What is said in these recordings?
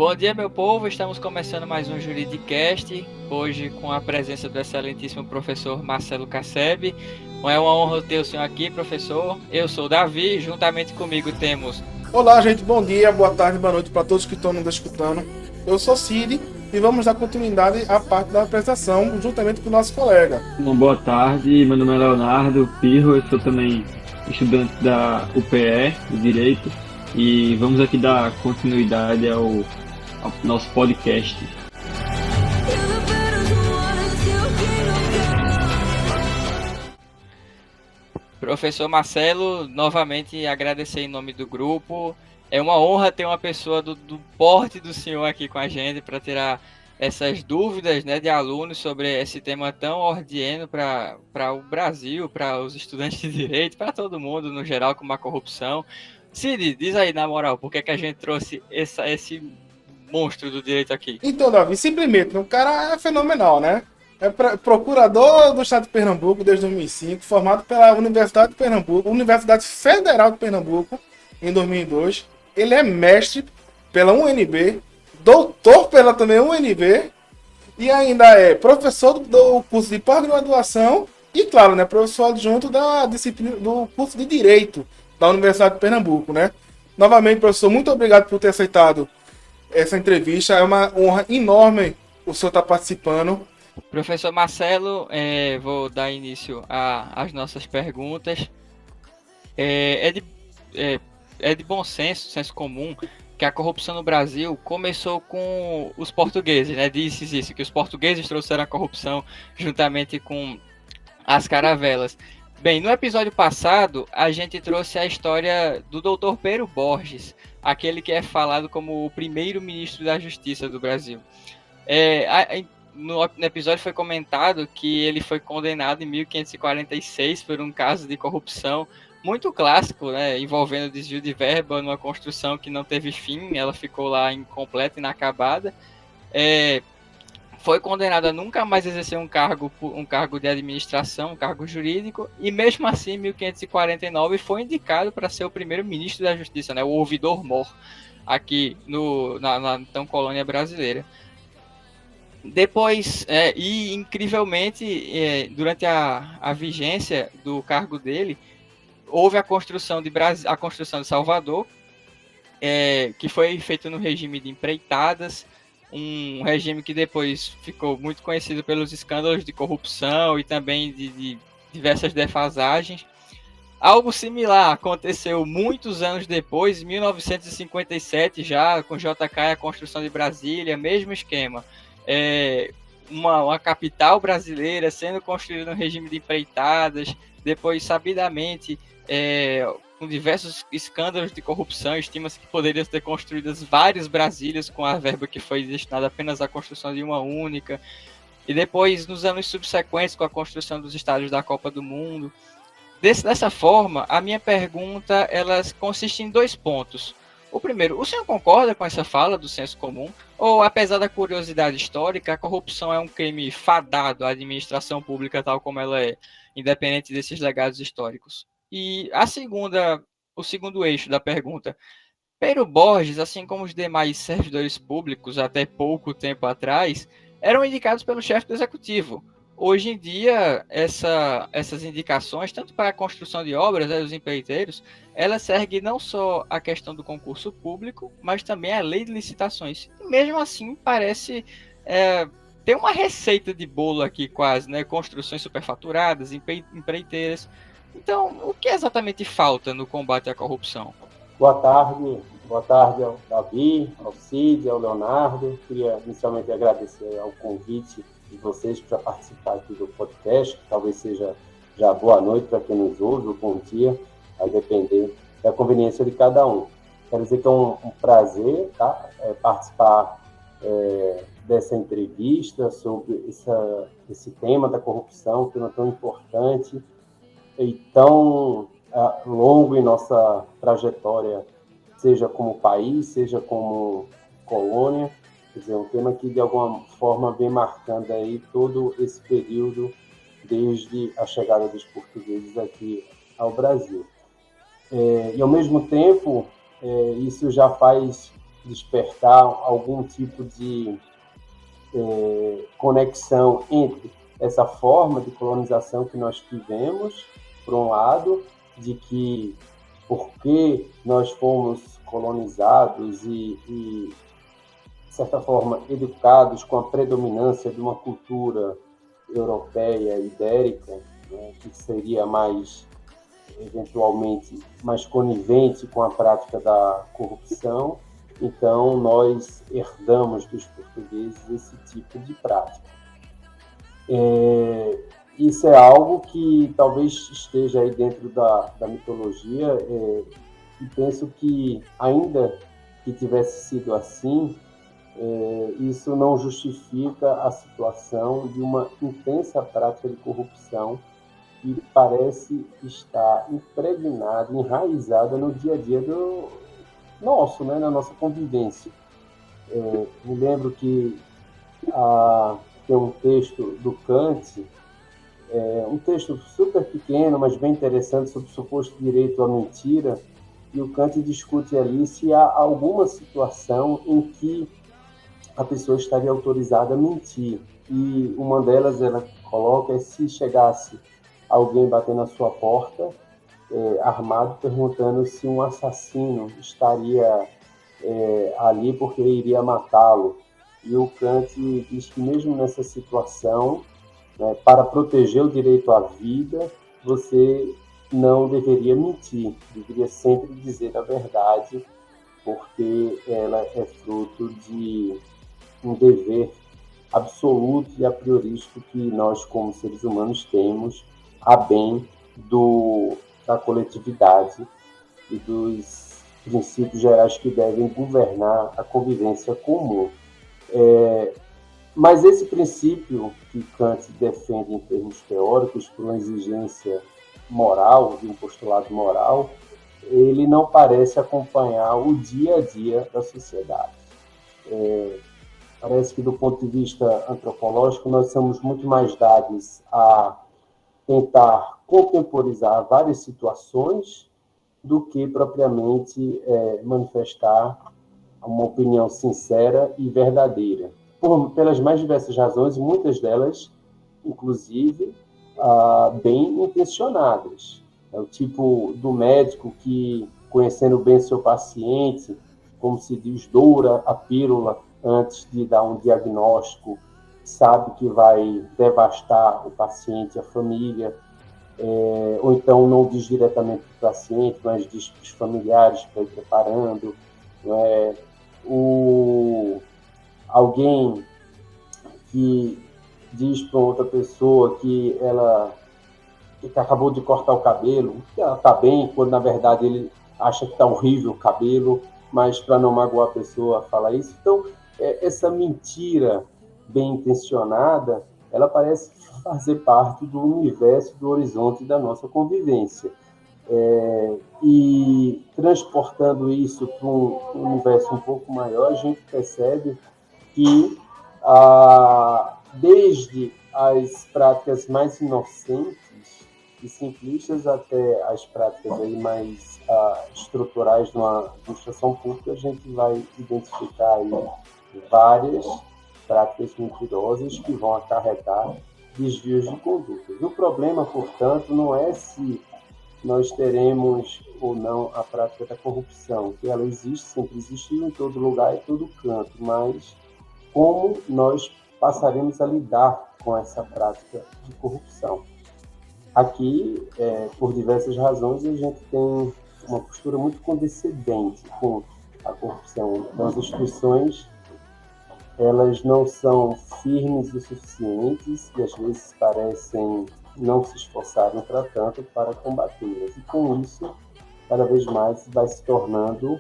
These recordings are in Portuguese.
Bom dia, meu povo. Estamos começando mais um Juridicast, hoje com a presença do excelentíssimo professor Marcelo Casseb. É uma honra ter o senhor aqui, professor. Eu sou o Davi, juntamente comigo temos... Olá, gente, bom dia, boa tarde, boa noite para todos que estão nos escutando. Eu sou Cid e vamos dar continuidade à parte da apresentação juntamente com o nosso colega. Uma boa tarde, meu nome é Leonardo Pirro, eu sou também estudante da UPE de Direito e vamos aqui dar continuidade ao nosso podcast. Professor Marcelo, novamente agradecer em nome do grupo. É uma honra ter uma pessoa do porte do senhor aqui com a gente para tirar essas dúvidas, né, de alunos sobre esse tema tão ordieno para o Brasil, para os estudantes de direito, para todo mundo no geral, como a corrupção. Cid, diz aí na moral, por que a gente trouxe esse monstro do direito aqui? Então, Davi, simplesmente, o cara é fenomenal, né? É procurador do estado de Pernambuco desde 2005, formado pela Universidade de Pernambuco, Universidade Federal de Pernambuco, em 2002. Ele é mestre pela UNB, doutor pela também UNB, e ainda é professor do curso de pós-graduação e, claro, né, professor adjunto da disciplina do curso de Direito da Universidade de Pernambuco, né? Novamente, professor, muito obrigado por ter aceitado essa entrevista. É uma honra enorme o senhor estar participando. Professor Marcelo, vou dar início às nossas perguntas. É de bom senso comum, que a corrupção no Brasil começou com os portugueses, né? Disse isso, que os portugueses trouxeram a corrupção juntamente com as caravelas. Bem, no episódio passado, a gente trouxe a história do Dr. Pero Borges, aquele que é falado como o primeiro ministro da Justiça do Brasil. No episódio foi comentado que ele foi condenado em 1546 por um caso de corrupção muito clássico, né, envolvendo desvio de verba numa construção que não teve fim, ela ficou lá incompleta, inacabada. Foi condenado a nunca mais exercer um cargo de administração, um cargo jurídico, e mesmo assim, em 1549, foi indicado para ser o primeiro ministro da Justiça, né, o ouvidor-mor, aqui na então colônia brasileira. Depois, e incrivelmente, durante a vigência do cargo dele, houve a construção de Salvador, que foi feita no regime de empreitadas, um regime que depois ficou muito conhecido pelos escândalos de corrupção e também de diversas defasagens. Algo similar aconteceu muitos anos depois, em 1957, já com JK e a construção de Brasília, mesmo esquema. Uma capital brasileira sendo construída no regime de empreitadas, depois sabidamente com diversos escândalos de corrupção, estima-se que poderiam ter construídas várias Brasílias com a verba que foi destinada apenas à construção de uma única, e depois nos anos subsequentes com a construção dos estádios da Copa do Mundo. Dessa forma, a minha pergunta ela consiste em 2 pontos. O primeiro, o senhor concorda com essa fala do senso comum? Ou, apesar da curiosidade histórica, a corrupção é um crime fadado à administração pública tal como ela é, independente desses legados históricos? E o segundo eixo da pergunta, Pero Borges, assim como os demais servidores públicos até pouco tempo atrás, eram indicados pelo chefe do executivo. Hoje em dia, essas indicações, tanto para a construção de obras, os empreiteiros, elas seguem não só a questão do concurso público, mas também a lei de licitações. E mesmo assim, parece ter uma receita de bolo aqui quase, né? Construções superfaturadas, empreiteiras. Então, o que exatamente falta no combate à corrupção? Boa tarde ao Davi, ao Cid, ao Leonardo. Queria inicialmente agradecer ao convite de vocês para participar aqui do podcast, que talvez seja já boa noite para quem nos ouve, ou bom dia, vai depender da conveniência de cada um. Quero dizer que é um prazer, tá? Participar dessa entrevista sobre esse tema da corrupção, um tema tão importante e tão longo em nossa trajetória, seja como país, seja como colônia. Quer dizer, um tema que de alguma forma vem marcando aí todo esse período desde a chegada dos portugueses aqui ao Brasil. E ao mesmo tempo, isso já faz despertar algum tipo de conexão entre essa forma de colonização que nós tivemos, por um lado, de que porque nós fomos colonizados e de certa forma, educados com a predominância de uma cultura europeia, ibérica, né, que seria mais, eventualmente, mais conivente com a prática da corrupção. Então, nós herdamos dos portugueses esse tipo de prática. Isso é algo que talvez esteja aí dentro da mitologia, e penso que, ainda que tivesse sido assim, isso não justifica a situação de uma intensa prática de corrupção que parece estar impregnada, enraizada no dia a dia do nosso, né, na nossa convivência. Me lembro que tem um texto do Kant, um texto super pequeno, mas bem interessante, sobre o suposto direito à mentira, e o Kant discute ali se há alguma situação em que a pessoa estaria autorizada a mentir. E uma delas, ela coloca, se chegasse alguém bater na sua porta, armado, perguntando se um assassino estaria ali porque iria matá-lo. E o Kant diz que mesmo nessa situação, né, para proteger o direito à vida, você não deveria mentir, deveria sempre dizer a verdade, porque ela é fruto de um dever absoluto e a priorístico que nós, como seres humanos, temos a bem da coletividade e dos princípios gerais que devem governar a convivência comum. Mas esse princípio que Kant defende em termos teóricos, por uma exigência moral, de um postulado moral, ele não parece acompanhar o dia a dia da sociedade. Parece que, do ponto de vista antropológico, nós somos muito mais dados a tentar contemporizar várias situações do que propriamente manifestar uma opinião sincera e verdadeira, pelas mais diversas razões, muitas delas, inclusive, bem intencionadas. É o tipo do médico que, conhecendo bem seu paciente, como se diz, doura a pílula antes de dar um diagnóstico, sabe que vai devastar o paciente, a família, ou então não diz diretamente para o paciente, mas diz para os familiares para ir preparando. Alguém que diz para outra pessoa que ela que acabou de cortar o cabelo, que ela está bem, quando na verdade ele acha que está horrível o cabelo, mas para não magoar a pessoa fala isso. Então, essa mentira bem intencionada, ela parece fazer parte do universo, do horizonte da nossa convivência. E transportando isso para um universo um pouco maior, a gente percebe que desde as práticas mais inocentes e simplistas até as práticas aí mais estruturais de uma administração pública, a gente vai identificar aí várias práticas mentirosas que vão acarretar desvios de conduta. E o problema, portanto, não é se nós teremos ou não a prática da corrupção, que ela existe, sempre existiu em todo lugar e todo canto, mas como nós passaremos a lidar com essa prática de corrupção. Aqui, por diversas razões, a gente tem uma postura muito condescendente com a corrupção. Então, as instituições, elas não são firmes o suficientes e às vezes parecem não se esforçarem para tanto para combatê-las. E com isso, cada vez mais vai se tornando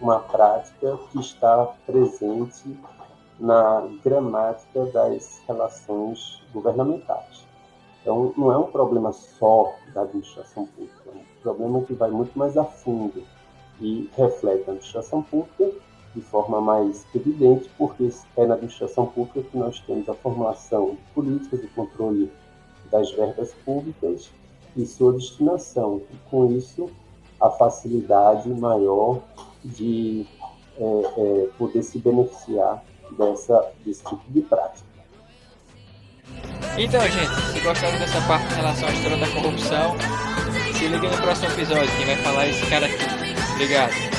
uma prática que está presente na gramática das relações governamentais. Então, não é um problema só da administração pública, é um problema que vai muito mais a fundo e reflete a administração pública de forma mais evidente, porque é na administração pública que nós temos a formulação de políticas, o controle das verbas públicas e sua destinação. E, com isso, a facilidade maior de poder se beneficiar desse tipo de prática. Então, gente, se gostaram dessa parte em relação à história da corrupção, se liga no próximo episódio, quem vai falar é esse cara aqui. Obrigado.